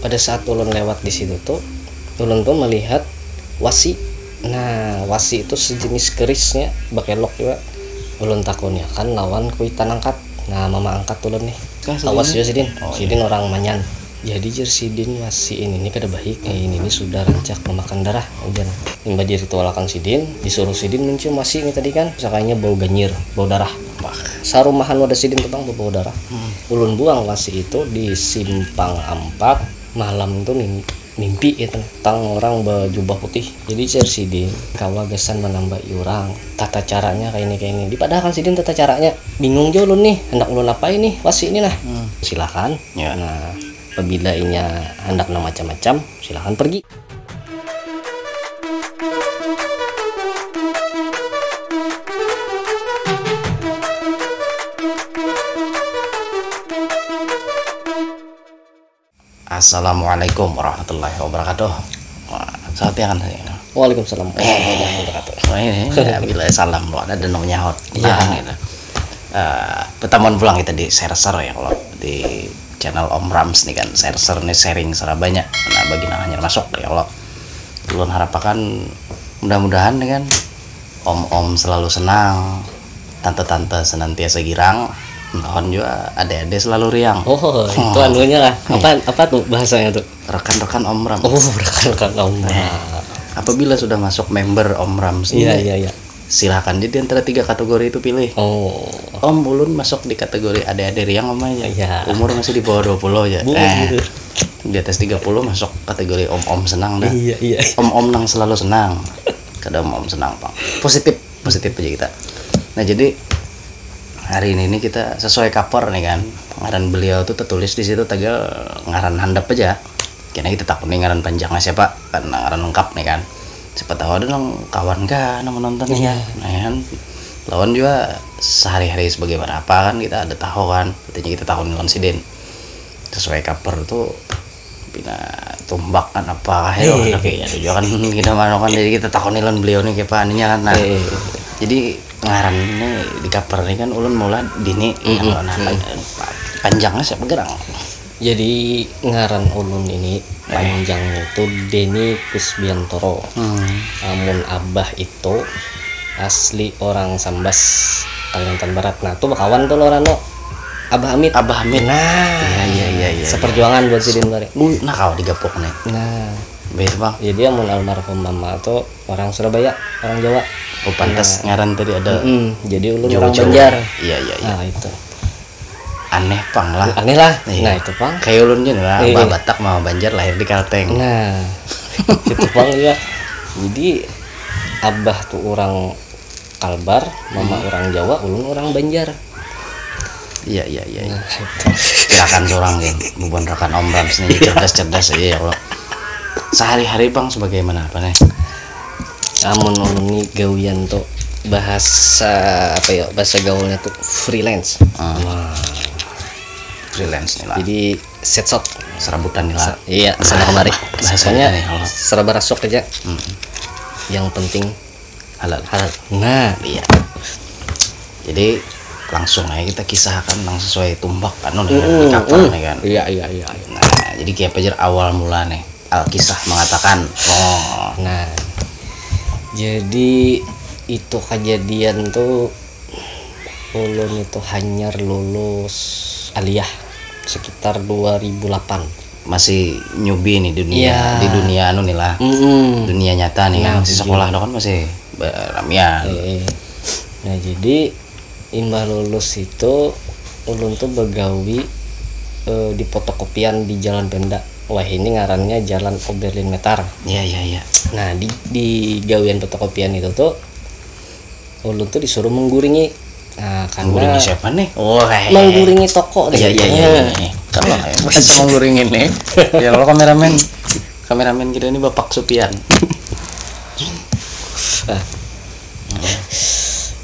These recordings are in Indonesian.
pada saat ulun lewat di situ tuh ulun tuh melihat wasi. Nah wasi itu sejenis kerisnya bakelok juga. Ulun takutnya kan lawan kuitan angkat. Nah mama angkat ulun nih awas ya Sidin. Sidin orang Manyan. Jadi jer Sidin wasi ini kada baik. Ini sudah rancak memakan darah. Udah imba diritualakan Sidin, disuruh Sidin mencium wasi ini tadi kan sakanya bau ganyir, bau darah. Sarumahan wadah Sidin tentang bau darah. Ulun buang wasi itu di simpang 4 malam itu mimpi ya tentang orang berjubah putih. Jadi cer Sidin kawagasan menambah orang tata caranya kayak ini dipadahkan Sidin tata caranya bingung jo ulun nih hendak ulun apa ini wasi ini nah. Silakan ya. Nah apabila inya hendak macam-macam silakan pergi. Assalamualaikum warahmatullahi wabarakatuh. Saat ya kan saya. Waalaikumsalam warahmatullahi wabarakatuh. Bila salam lo ada namanya hot. Iya. Gitu. Pertemuan pulang kita di Serser ya kalau di channel Om Rams nih kan. Serser nih sharing serba banyak. Nah bagi hanya masuk ya Allah. Ulun harapakan mudah-mudahan nih kan om-om selalu senang, tante-tante senantiasa girang. Mohon juga adik-adik selalu riang. Itu anunya lah. Apa tuh bahasanya tuh? Rekan-rekan Om Ram. Rekan-rekan Om Ram. Apabila sudah masuk member Om Ram iya. Silakan jadi antara 3 kategori itu pilih. Om ulun masuk di kategori adik-adik riang aja. Iya. Umur masih di bawah 20 aja. Di atas 30 masuk kategori om-om senang dah. Iya. Om-om nang selalu senang. Kadang om senang, Bang. Positif aja kita. Nah, jadi hari ini kita sesuai cover nih kan. Ngaran beliau tuh tertulis di situ tegal ngaran handap aja. Karena kita takut nih ngaran panjangnya siapa kan ngaran lengkap nih kan. Siapa tahu ada nang kawan kan nang menonton ya. Nah kan lawan juga sehari-hari sebagaimana apa kan kita ada tahu kan. Artinya kita tahu nih Sidin. Sesuai cover tuh bina tumbak kan apa ya kayak gitu juga kan kita mau kan jadi kita tahu nih beliau nih kayak paninya kan. Nah, jadi ngaran ini di cover ini kan ulun mula dini yang panjangnya siapa gerang. Jadi ngaran ulun ini panjangnya itu Denny Kusbiantoro. Namun abah itu asli orang Sambas Kalimantan Barat. Nah tuh kawan tuh lorano Abah Hamid. Nah iya. Seperjuangan buat Sidin bare. Nah kau digapok nih. Nah baik bang. Jadi amun almarhum mama tuh orang Surabaya, orang Jawa. Oh pantas ngaran tadi ada. Jadi ulun orang Banjar. Iya. Nah itu. Aneh pang lah. Aneh lah. Iya. Nah itu pang. Kayak ulun lah. Abah Batak mau Banjar lahir di Kalteng. Nah itu pang ya. Jadi abah tuh orang Kalbar, mama orang Jawa, ulun orang Banjar. Iya. Nah, silakan seorang kan, bukan rekan Om Rams nih cerdas aja ya Allah. Sehari-hari bang sebagaimana apa nih? Amun ulun gawian tuh bahasa apa ya bahasa gaulnya tuh freelance. Freelance nih lah. Jadi set serabutan nih lah. Iya sana kemari. Bahasanya serba rasuk aja. Yang penting halal. Nah iya. Jadi langsung aja kita kisahkan langsung sesuai tumbak kan di kapal nih kan. Iya. Nah jadi kayak pajar awal mula nih Alkisah mengatakan nah jadi itu kejadian tuh ulun itu hanyar lulus aliyah sekitar 2008. Masih newbie nih di dunia anu nih lah. Dunia nyata nih kan masih sekolah kan masih ramian. Nah jadi imbah lulus itu ulun tuh begawi di fotokopian di Jalan Penda. Wah ini ngarannya Jalan Oberlin Metar. Iya. Nah di gawian fotokopian itu tuh ulun tuh disuruh mengguringi. Nah karena mengguringi siapa nih? Mengguringi toko deh. Iya. Kalau bisa mengguringin nih. Ya kalau kameramen kita ini Bapak Supian.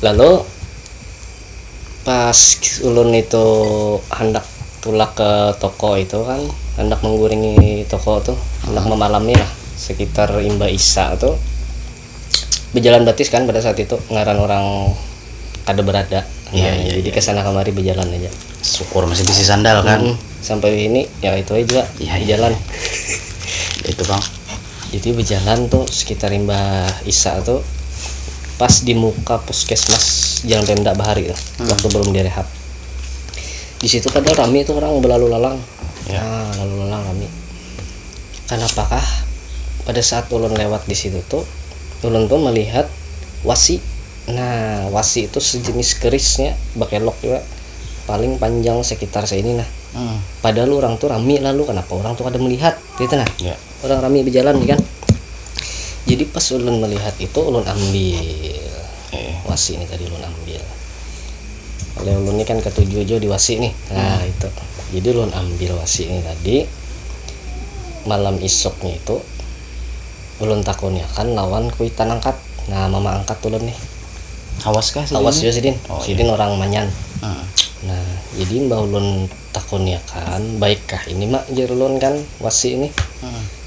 Lalu pas ulun itu hendak tulak ke toko itu kan hendak mengguringi toko tuh hendak memalami lah sekitar imba Isa tuh berjalan batis kan pada saat itu ngaran orang kada berada. Jadi kesana kemari berjalan aja. Syukur masih bisa sandal kan. sampai ini ya itu aja juga Iya, di jalan. Itu bang. Jadi berjalan tuh sekitar Mbah Isa tuh pas di muka puskesmas Jalan Pemda Bahari tuh, waktu belum direhab. Di situ padahal rame itu orang berlalu lalang. Ya. Nah, lalu lalang rame. Kenapakah pada saat ulun lewat di situ tuh ulun tuh melihat wasi. Nah, wasi itu sejenis kerisnya bakelok juga, paling panjang sekitar segini nah. Padahal orang tuh rame, lalu kenapa orang tuh ada melihat gitu nah. Ya. Orang rame berjalan kan. Jadi pas ulun melihat itu ulun ambil wasi ini tadi ulun ambil. Oleh ulun ini kan ketujuh aja di wasi nih. Nah, itu. Jadi ulun ambil wasi ini tadi. Malam isoknya itu ulun takutnya kan lawan kuitan angkat. Nah, mama angkat ulun nih. Awas kah? Awas ya Sidin. Oh, Sidin orang Manyan. Hmm. Nah, jadi mbak ulun takutnya kan baikkah ini mak jar ulun kan wasi ini.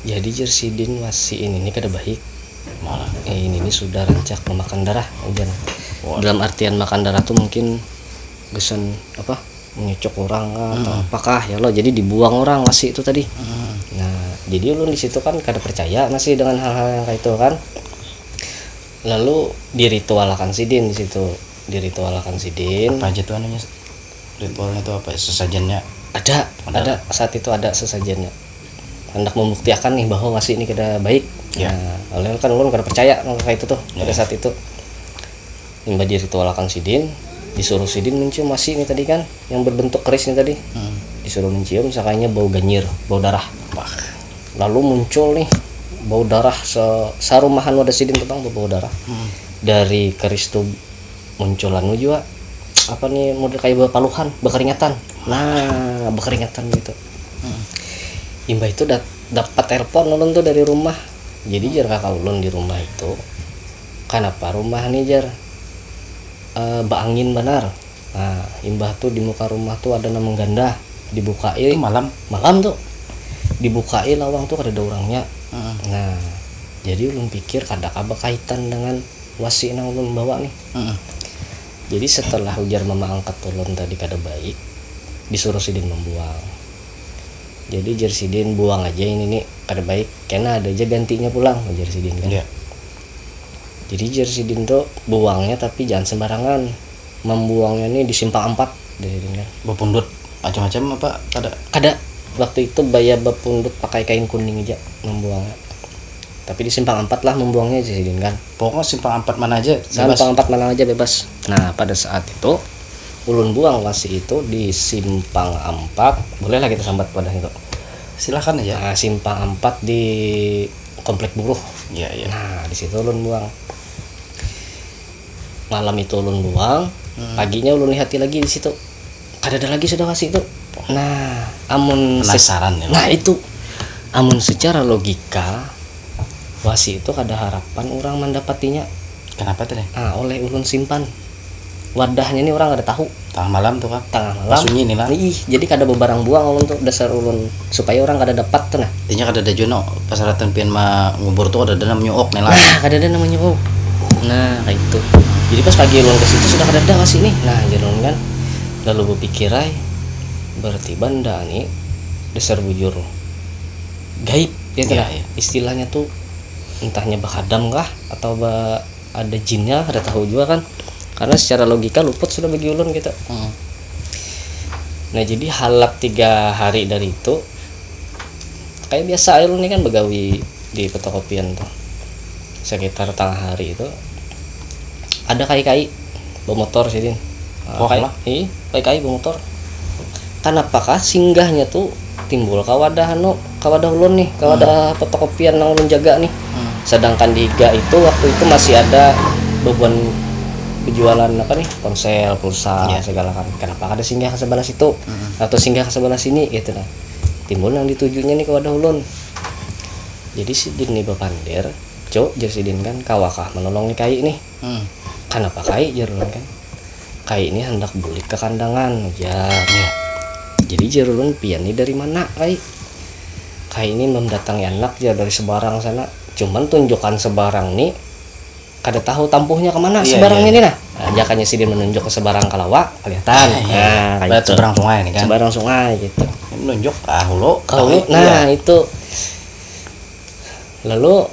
Jadi jar Sidin wasi ini kada baik. Malah. Ini sudah rancak memakan darah ujian. Dalam artian makan darah tuh mungkin gesan apa menyocok orang atau apakah ya lo, jadi dibuang orang wasi itu tadi. Nah, jadi ulun di situ kan kada percaya masih dengan hal-hal yang kayak itu kan. Lalu diritualkan Sidin di situ, diritualkan Sidin. Apa aja tuh anunya? Ritualnya itu apa? Sesajennya? Ada saat itu ada sesajennya. Hendak membuktikan nih bahwa wasi ini kada baik. Ya. Nah, oleh kan ulun kada percaya kayak itu tuh pada saat itu. Imba diritualkan Sidin, disuruh Sidin mencium wasi ini tadi kan yang berbentuk keris ini tadi. Disuruh mencium, sakanya bau ganyir, bau darah. Wah. Lalu muncul nih bau darah sarumahan wadah Sidin tuh bang, bau darah. Dari keris tuh munculan juga apa nih model kayak bau paluhan, berkeringatan. Nah, berkeringatan gitu. Imba itu dapat telepon ulun tuh dari rumah. Jadi jar kakak ulun di rumah itu. Kenapa rumah nih jar angin benar. Nah, imbah tuh di muka rumah tuh ada nama ganda, dibukai Malam. tuh. Dibukai lawang tuh ada orangnya. Nah, jadi ulun pikir kada apa kaitan dengan wasi yang ulun bawa nih. Jadi setelah ujar mama angkat ulun tadi kada baik, disuruh Sidin membuang. Jadi jar Sidin buang aja ini nih kada baik, karena ada aja gantinya pulang ujar Sidin kan. Iya. Jadi jar Sidin tuh buangnya tapi jangan sembarangan. Membuangnya nih di simpang 4 dari kan. Bepundut macam-macam apa? Kada. Waktu itu bayar bepundut pakai kain kuning aja membuangnya. Tapi di simpang 4 lah membuangnya aja Sidin kan. Pokoknya simpang 4 mana aja bebas. Simpang 4 mana aja bebas. Nah, pada saat itu ulun buang wasi itu di simpang 4. Bolehlah kita sambat pada itu. Silahkan aja. Nah, simpang 4 di Komplek Buruh. Iya, iya. Nah, di situ ulun buang. Malam itu ulun buang, paginya ulun lihat lagi di situ. Kada ada lagi sudah wasi itu. Nah, Penasaran ya. Nah, itu amun secara logika wasi itu kada harapan orang mendapatinya. Kenapa tuh deh? Nah, oleh ulun simpan. Wadahnya ini orang kada tahu. Tengah malam tuh kan. Tengah malam. Sunyi nih lah. Jadi kada bebarang buang ulun tuh dasar ulun supaya orang kada dapat tuh nah. Intinya kada ada jono pasaratan pian ma ngubur tuh ada namanya ok nih lah. Nah, kada ada namanya Nah, kayak itu. Jadi pas pagi ulun ke situ sudah kada ada wasi nih. Nah, jalan kan. Lalu berpikir ay, berarti banda nih dasar bujur gaib gitu Iya, lah. iya. Istilahnya tuh entahnya bakadam kah atau ada jinnya, kada tahu juga kan. Karena secara logika luput sudah bagi ulun gitu. Nah, jadi halap 3 hari dari itu kayak biasa ulun ini kan begawi di fotokopian tuh. Sekitar tengah hari itu ada kai-kai bawa motor Sidin. Kai-kai bawa motor. Kenapakah singgahnya tuh timbul kawadah ulun nih, kawadah fotokopian yang ulun jaga nih. Sedangkan di Iga itu waktu itu masih ada beban penjualan apa nih, ponsel, pulsa, segala kan. Kenapa ada singgah ke sebelah situ atau singgah ke sebelah sini gitu nah. Timbul yang ditujunya nih kawadah ulun. Jadi Sidin nih bepandir, cok jar Sidin kan kawakah menolong nih kai nih. Kenapa kai jar ulun kan? Kai ini hendak bulik ke kandangan ya. Jadi jar ulun pian nih dari mana kai? Kai ini mendatangi anak ya dari Sebarang sana. Cuman tunjukkan Sebarang nih kada tahu tampuhnya kemana Sebarang ini nah. Ajakannya Sidin menunjuk ke Sebarang Kalawa kelihatan. Nah, kayak Seberang sungai nih kan. Sebarang sungai gitu. melonjok lo kau itu lalu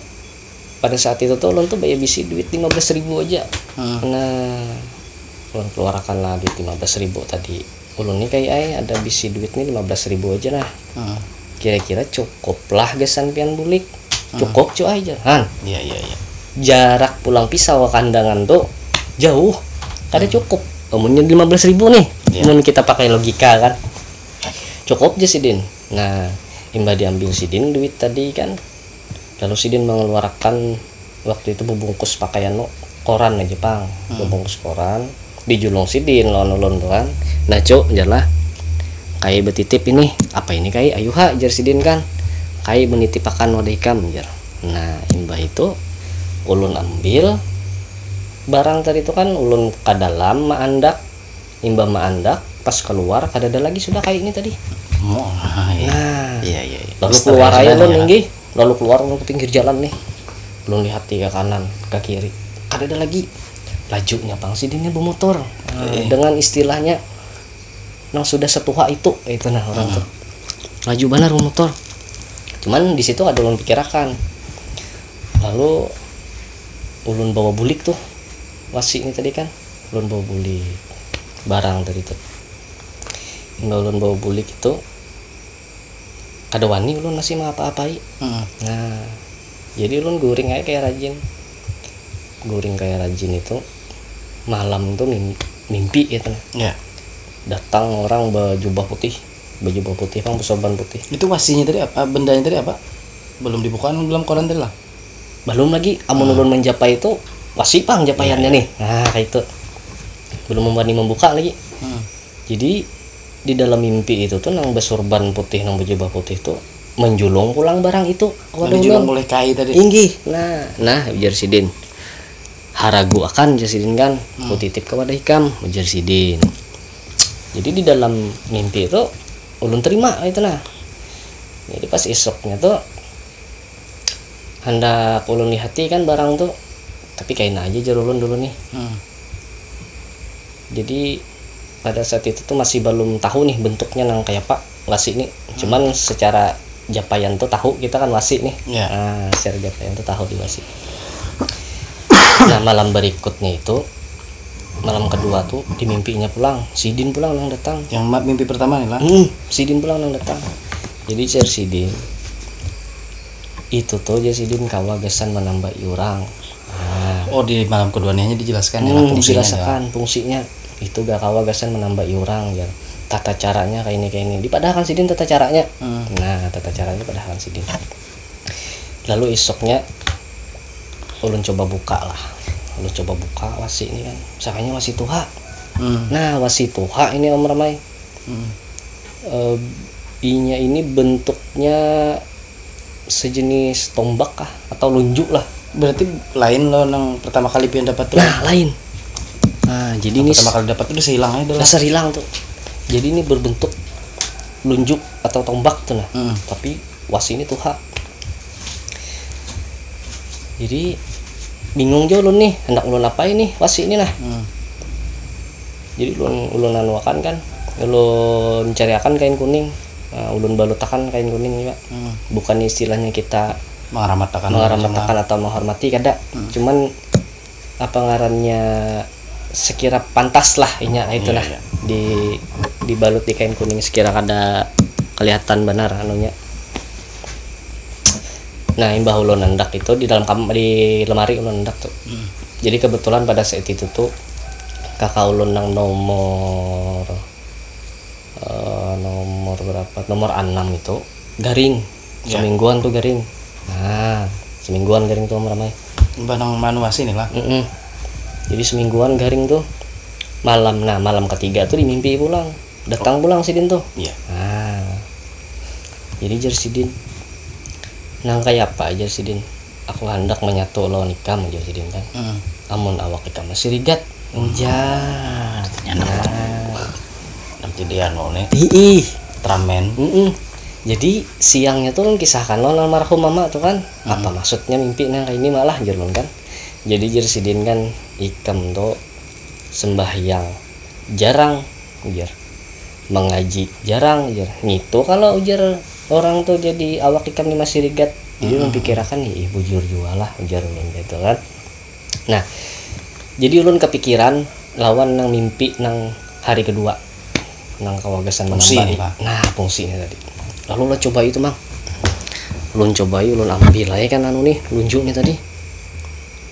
pada saat itu tuh ulun tuh bayar bisi duit 15.000 aja. Nah ulun keluarkan lagi 15.000 tadi. Ulun nih kayak ada bisi duit nih 15.000 aja nah. Kira-kira cukup lah gesan pian bulik. Cukup cuy aja han. Iya. Jarak pulang pisau ke kandangan tuh jauh. Kada cukup. Umumnya 15.000 nih. Mun kita pakai logika kan. Cukup aja Sidin. Nah, imba diambil Sidin duit tadi kan. Lalu Sidin mengeluarkan waktu itu bungkus pakaian koran aja Pang. Bungkus koran dijulung Sidin lon tuan. Nah, cuk, jalah. Kayak betitip ini. Apa ini kayak ayuha jar Sidin kan. Kayak menitipakan wadah ikam jar. Nah, imba itu ulun ambil barang tadi itu kan ulun ke dalam maandak. Imba maandak pas keluar kada ada lagi sudah kayak ini tadi. Iya. Lalu keluar aja lo tinggi, lalu keluar ke pinggir jalan nih. Belum lihat ke kanan, ke kiri. Kada ada lagi. Lajunya Bang Sidinnya bermotor. Dengan istilahnya nang sudah setua itu nah orang tuh. Laju benar bermotor. Cuman di situ ada ulun pikirakan. Lalu ulun bawa bulik tuh. Wasi ini tadi kan ulun bawa bulik barang tadi tuh. Ulun bawa bulik itu kada wani ulun masih mau apa-apai. Nah, jadi ulun guring aja kayak rajin. Guring kayak rajin itu malam tuh mimpi gitu nah. Iya. Datang orang baju putih Bang, bersorban putih. Itu wasinya tadi apa? Bendanya tadi apa? Belum dibukaan belum koran tadi lah. Belum lagi amun ulun menjapai itu wasi Pang japaiannya nih. Nah, kayak itu. Belum berani membuka lagi. Jadi di dalam mimpi itu tuh nang bersorban putih nang baju putih tuh menjulung pulang barang itu. Menjulung oleh kai tadi. Inggih. Nah, ujar Sidin. Haragu akan ujar Sidin kan. Ku titip kepada Hikam ujar Sidin. Jadi di dalam mimpi itu ulun terima itu nah. Jadi pas esoknya tuh hendak ulun lihati kan barang tuh, tapi kain aja jar ulun dulu nih. Jadi pada saat itu tuh masih belum tahu nih bentuknya nang kayak pak wasi nih. Cuman secara japaian tuh tahu kita kan wasi nih. Nah, secara japaian tuh tahu di wasi. Nah, malam berikutnya itu malam kedua tuh di mimpinya pulang Sidin pulang nang datang. Yang mimpi pertama nih lah. Sidin pulang nang datang. Jadi cer Sidin itu tuh aja Sidin kawa gesan menambah iurang. Oh, di malam keduanya dijelaskan ya fungsinya. Fungsinya itu gak kawa gesan menambah iurang ya. Tata caranya kayak ini. Dipadahkan Sidin tata caranya. Nah, tata caranya padahkan Sidin. Lalu esoknya ulun coba buka wasi ini kan. Sakanya wasi tuha. Nah, wasi tuha ini Om Ramai. I-nya ini bentuknya sejenis tombak kah atau lunjuk lah. Berarti lain lo yang pertama kali pian dapat tuh. Nah, lain. Nah, jadi ini pertama kali dapat tuh udah hilang aja. Dasar hilang tuh. Jadi ini berbentuk lunjuk atau tombak tuh nah. Tapi wasi ini tuha. Jadi bingung aja ulun nih, hendak ulun apain nih wasi ini nah. Jadi ulun anuakan kan, ulun cariakan kain kuning. Ulun balutakan kain kuning juga. Bukan istilahnya kita mengaramatakan atau menghormati kada. Cuman apa ngarannya sekira pantas lah inya itu nah. Dibalut di kain kuning sekira kada kelihatan benar anunya. Nah, imbah ulun hendak itu di dalam di lemari ulun hendak tuh. Jadi kebetulan pada saat itu tuh kakak ulun nang nomor berapa? Nomor 6 itu garing. Semingguan tuh garing. Nah, semingguan garing tuh ramai. Banang manuasi nih lah. Jadi semingguan garing tuh. Malam ketiga tuh dimimpi pulang. Datang pulang Sidin tuh. Nah. Jadi jar Sidin nang kayak apa aja Sidin, aku hendak menyatu lawan ikam aja Sidin kan. Amun awak ikam masih rigat ujar jadi anu nih tramen. Jadi siangnya tuh kisahkan lo almarhum mama tuh kan. Apa maksudnya mimpi nang kayak ini malah jerlon kan. Jadi jar Sidin kan ikam tuh sembahyang jarang ujar mengaji jarang ujar gitu kalau ujar orang tuh jadi awak ikan di masirigat jadi ulun pikirakan nih bujur jual lah ujar ulun gitu kan. Nah jadi ulun kepikiran lawan nang mimpi nang hari kedua nang kawagasan menambah nah fungsinya tadi lalu ulun coba itu mang ulun cobai ulun ambil aja kan anu nih lunjuknya tadi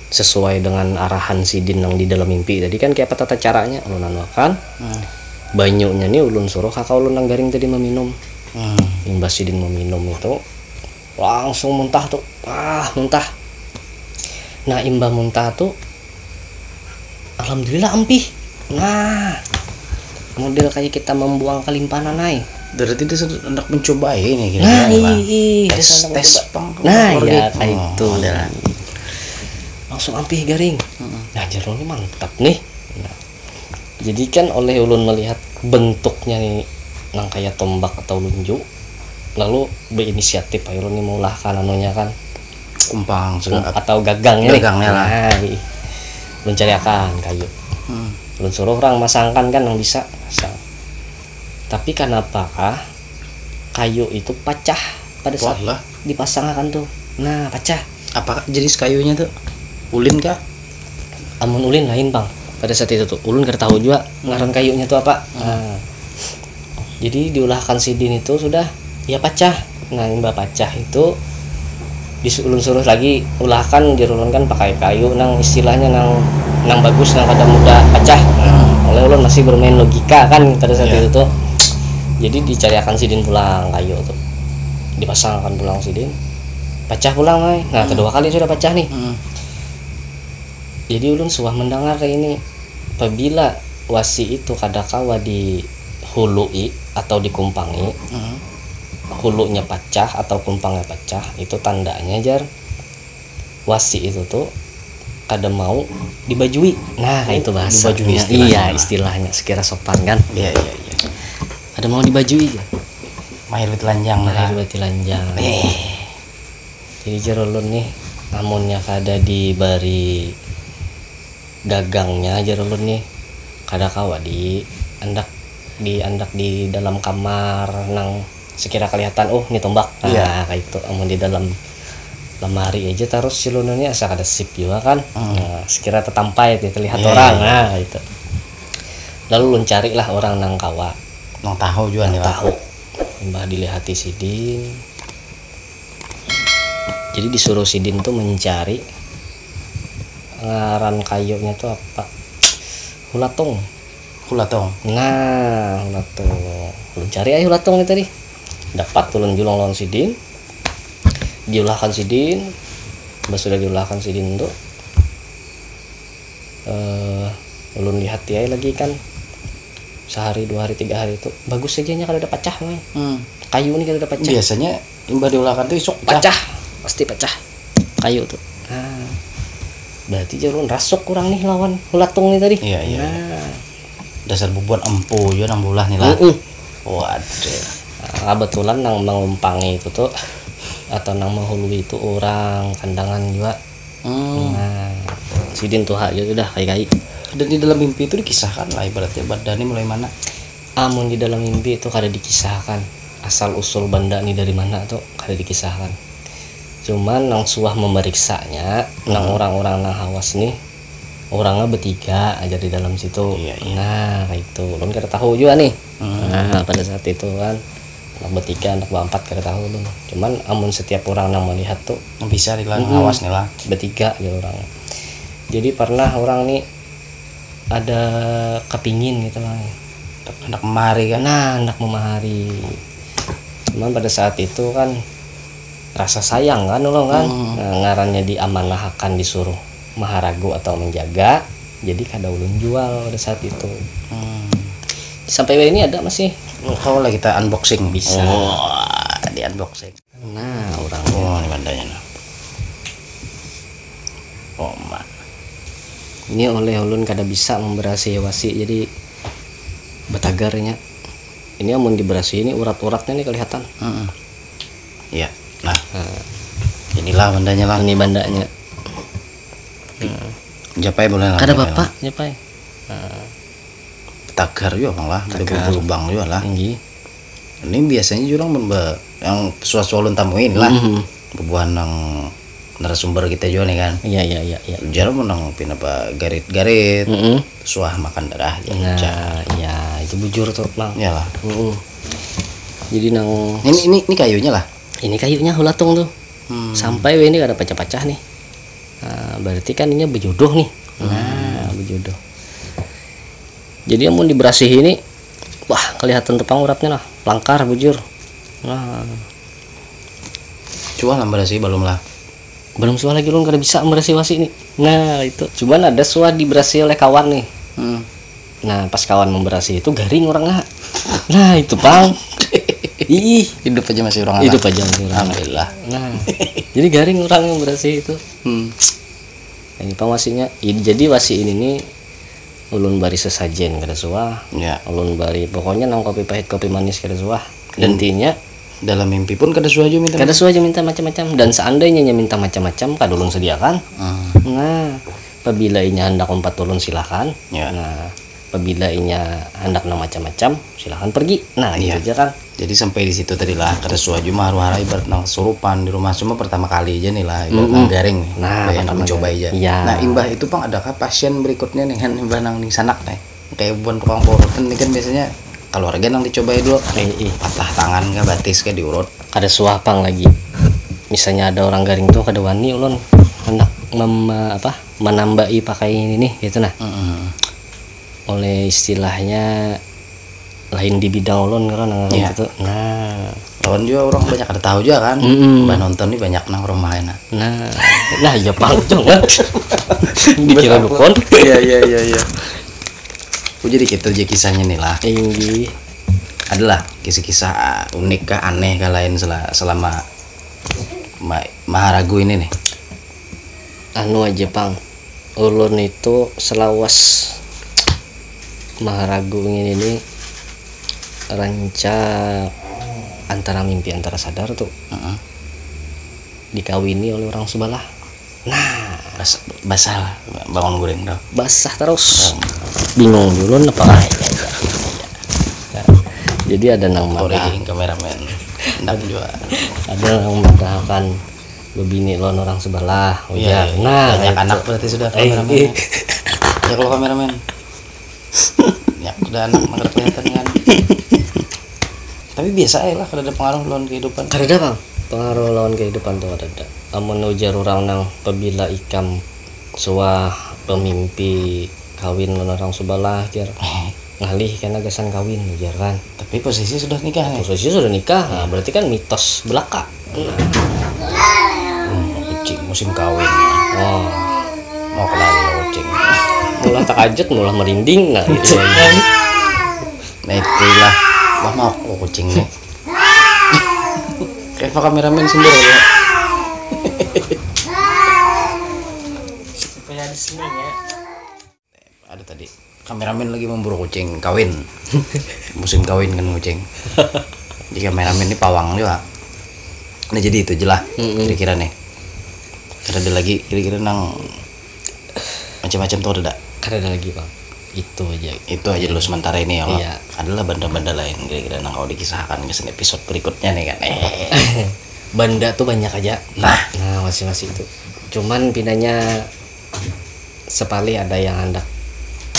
sesuai dengan arahan sidin yang di dalam mimpi tadi kan kayak apa tata caranya ulun anuakan banyunya nih ulun suruh kakak ulun nang garing tadi meminum imbas sidin meminum itu langsung muntah tuh muntah. Nah imbah muntah tuh alhamdulillah ampih. Nah model kayak kita membuang kalimpanan naik berarti dia hendak mencoba ini nah tes nah ya kayak itu langsung ampih garing. Nah jeruk ini mantap nih. Nah, jadi kan oleh ulun melihat bentuknya nih nang kayak tombak atau lunjuk lalu berinisiatif ayo ulun mulahkan anunya kan kumpang atau gagangnya lah. Nah, ulun cariakan kayu ulun suruh orang masangkan kan yang bisa masang. Tapi kenapakah kayu itu pecah pada saat dipasangkan tuh? Nah pecah. Apakah jenis kayunya tuh ulin kah? Amun ulin lain bang. Pada saat itu tuh ulun gak tahu juga ngaran kayunya tuh apa. Nah, jadi diulahkan sidin itu sudah ya pecah. Nah imbah pecah itu ulun suruh lagi ulahkan dirulun kan pakai kayu nang istilahnya nang bagus nang kada mudah pecah. Oleh ulun masih bermain logika kan pada saat itu tuh. Jadi dicariakan sidin pulang kayu tuh dipasangkan pulang sidin pecah pulang nah kedua kali sudah pecah nih. Jadi ulun suah mendengar kayak ini apabila wasi itu kadakawa dihului atau dikumpangi hulunya pecah atau kumpangnya pecah itu tandanya jar wasi itu tuh kada mau dibajui. Nah itu bahasa istilahnya. Iya istilahnya sekira sopan kan. Iya ada mau dibajui ya mahir telanjang jadi jerulun nih namunnya kada dibari gagangnya jerulun nih kada kawa di andak di dalam kamar nang sekira kelihatan ini tombak kayak itu amun di dalam lemari aja terus silunnya asa kada sip juga kan. Nah sekira tetampai terlihat orang nah itu lalu lun carilah orang nang kawa nang tahu juga nih tahu mbah dilihati sidin jadi disuruh sidin tuh mencari ngaran kayunya tuh apa hulatong nah hulatong ulun cari aja hulatong itu tadi dapat ulun julung lawan sidin diulahkan sidin mbah sudah diulahkan sidin tuh ulun lihat dia lagi kan sehari 2 hari 3 hari itu bagus saja nya kalau udah pecah kayu ini kalau udah pecah biasanya imbah diulahkan tuh isuk pecah pasti pecah kayu tuh. Nah berarti jalur rasuk kurang nih lawan hulatung nih tadi. Nah dasar bubuan empu juga nang bulah nih lah. Waduh kebetulan nang mengumpangi itu tuh atau nang menghului itu orang kandangan juga. Nah sidin tuh aja sudah kayak dan di dalam mimpi itu dikisahkan lah ibaratnya bandani mulai mana. Amun di dalam mimpi itu kada dikisahkan asal usul banda nih dari mana tuh kada dikisahkan. Cuman nang suah memeriksanya nang orang-orang nang hawas nih orangnya bertiga aja di dalam situ. Nah itu ulun kada tahu juga nih. Nah pada saat itu kan anak bertiga anak berempat kada tahu ulun. Cuman amun setiap orang nang melihat tuh bisa dilarang hawas nih lah bertiga aja orang. Jadi pernah orang nih ada kepingin gitu lah anak memahari kan. Nah anak memahari cuman pada saat itu kan rasa sayang kan ulun kan. Nah, ngarannya diamanahkan disuruh maharagu atau menjaga jadi kada ulun jual pada saat itu. Sampai ini ada masih kalau lah kita unboxing bisa di unboxing. Nah orangnya ini bandanya ini oleh ulun kada bisa memberasi wasi jadi batagarnya ini amun diberasi ini urat-uratnya nih kelihatan. Iya nah inilah bandanya lah ini bandanya japai boleh lah kada bapak japai tagar juga malah Tagar. lubang juga lah. tinggi. Ini biasanya jurang yang suatu ulun tamuin lah. Bebuan yang narasumber kita juga nih kan. Iya. Jarang menang pinapa garit-garit. Mm-mm. Suah makan darah ya. Nah, ya itu bujur tuh, Mang. Iyalah. Jadi nang Ini kayunya lah. ini kayunya hulatung tuh. Sampai ini ada pecah-pecah nih. Nah, berarti kan ini berjodoh nih. Nah, berjodoh. Jadi yang mau diberasih ini, wah kelihatan tepang uratnya lah, langkar bujur. Nah, Cuah lah berasi belum lah. belum suah lagi lu kada bisa memberasih wasi nih. Nah itu, cuman ada suah diberasih oleh kawan nih. Nah pas kawan memberasih itu garing orangnya. Nah itu bang. Ih, Hidup aja masih orang hidup aja nih orang. Alhamdulillah. Nah, jadi garing orang yang berasih itu. Ini pangwasinya. Jadi wasi ini nih ulun bari sesajen kada suah. Ya. Ulun bari pokoknya nang kopi pahit kopi manis kada suah. Dan intinya Dalam mimpi pun kada suah aja minta. kada suah aja minta macam-macam, dan seandainya nya minta macam-macam kada ulun sediakan. Nah, apabila inya hendak umpat ulun silakan. Ya. Nah, apabila inya hendak nang macam-macam silakan pergi. Nah, Iya. gitu aja kan. Jadi sampai di situ tadi lah kada suah aja maru-hara ibarat nang surupan di rumah cuma pertama kali aja nih lah ibarat nang garing nih. Nah, Kayak pertama mencoba kali. aja. Iya. Nah, imbah itu pang adakah pasien berikutnya nih kan imbah nang ning sanak nih. Kayak buan tukang porotan ini kan biasanya keluarga nang dicobai dulu. Patah tangan kah batis kah diurut. Kada suah pang lagi. Misalnya ada orang garing tuh kada wani ulun hendak menambahi pakaian ini gitu nah. Oleh istilahnya lain di bidang ulun kan Iya. gitu. Nah, Lawan juga orang banyak ada tahu juga kan. Mbak nonton nih banyak nang rumahnya. nah ya pang jangan. Dikira dukun. Iya. Oh, jadi gitu aja kisahnya nih lah. Tinggi. Adalah kisah-kisah unik kah aneh kah lain selama Maharagu ini nih. Anu aja pang. Ulun itu selawas Maharagu ini nih rancak antara mimpi antara sadar tuh dikawini oleh orang sebelah. Nah, Basah bangun goreng dah. basah terus. Bingung dulu apa. Jadi ada nang Sorry madah, kameramen. Ndak juga. ada nang madahkan bebini lon orang sebelah. Iya. Nah, banyak itu. anak berarti sudah kameramen. Ya kalau kameramen. Ya udah anak makan kelihatan kan. Tapi biasa lah kalau ada pengaruh lawan kehidupan. Kada ada bang pengaruh lawan kehidupan tuh ada. Amun ujar orang nang pabila ikam suah pemimpi kawin lawan orang sebelah jar ngalih kena gasan kawin ujar kan. Tapi posisi sudah nikah nih. Posisi sudah nikah, nah, berarti kan mitos belaka. Kucing musim kawin. Oh, Mau kelari lo kucing. mulah takajut, mulah merinding, nah itu. Nah itulah. Wah mau kucing nih. Kayak kameramen sendiri ya. Supaya di sini ya. Ada tadi kameramen lagi memburu kucing kawin. Musim kawin kan kucing. Jadi kameramen ini pawang juga. Nah jadi itu jelas kira-kira nih. Ada lagi kira-kira nang macam-macam tuh ada. Ada lagi bang. Itu aja. Itu aja dulu sementara ini ya. Iya. Adalah benda-benda lain kira-kira nang kalau dikisahkan ke episode berikutnya nih kan. Banda tuh banyak aja. Nah masing-masing itu. Cuman pinanya sepali ada yang hendak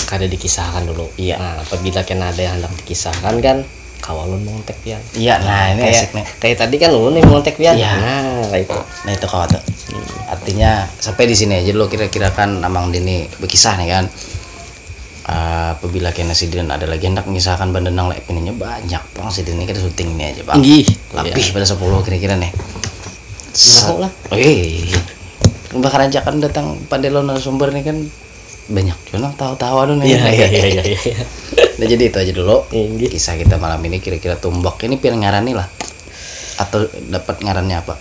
kada dikisahkan dulu. Iya. Nah, apabila kena ada yang hendak dikisahkan kan kawalun montek pian. iya nah ini Kayak asik nih. kayak tadi kan ulun yang montek pian. Iya. Nah, kayak itu. Nah itu kawat tuh. Artinya sampai di sini aja dulu kira-kira kan Amang Dini berkisah nih kan. Apabila kena si Dinan ada lagi hendak mengisahkan benda nang lek ininya banyak bang si Dinan kita syuting ini aja bang. Tinggi. Lebih pada 10 kira-kira nih. Mau lah. Bahkan aja kan datang pada lo narasumber nih kan banyak juga tahu-tahu aduh nih. Iya. Nah jadi itu aja dulu Tinggi. kisah kita malam ini kira-kira tumbak ini pilih ngarani lah atau dapat ngarannya apa?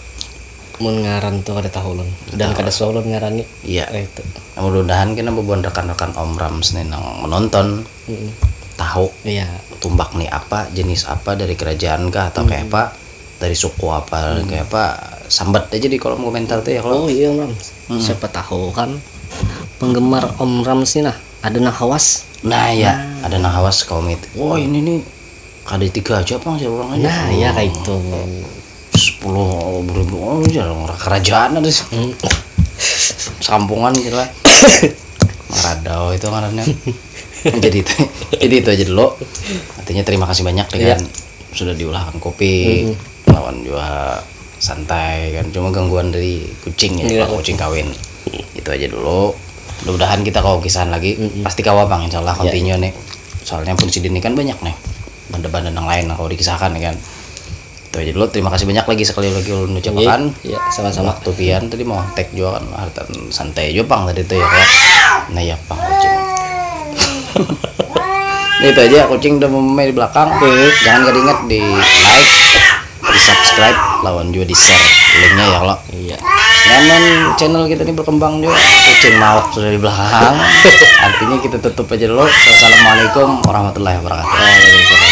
Mun ngaran tuh ada tahu ulun. Dan kada ulun ngarani. Iya. Itu. Nah, mudah-mudahan kita bebuan rekan-rekan Om Rams nih nang menonton tahu Iya. tumbak nih apa jenis apa dari kerajaan kah atau kayak apa dari suku apa kayak apa sambat aja di kolom komentar tuh ya kalau Oh iya Om Rams. Siapa tahu kan penggemar Om Rams ini nah ada nahawas. Nah ya, ada nahawas kaum itu. Wah ini nih KD3 aja bang, saya ulang aja. Nah ya kayak itu. 10.000 oh ya kerajaan ada sih. Sampungan gitu lah. Maradao itu ngarannya. jadi itu aja dulu. Artinya terima kasih banyak dengan sudah diulahkan kopi, lawan juga santai kan, cuma gangguan dari kucing ya, kucing kawin. Itu aja dulu. Mudah-mudahan kita kau kisahan lagi, pasti kawa bang, insyaallah continue nih. Soalnya pun ini kan banyak nih benda-benda yang lain kalau dikisahkan nih kan. Itu aja dulu. Terima kasih banyak lagi sekali lagi ulun ucapkan. Iya, sama-sama. Waktu pian tadi mau tag juga kan, hartan santai juga bang tadi tuh ya kan. Nah ya bang kucing. Nah, itu aja kucing udah memai di belakang. Jangan gak diingat di like, di subscribe, lawan juga di share linknya ya kalau. Iya. Nyaman channel kita ini berkembang juga. Kucing mauk sudah di belakang. Artinya kita tutup aja dulu. Wassalamualaikum warahmatullahi wabarakatuh.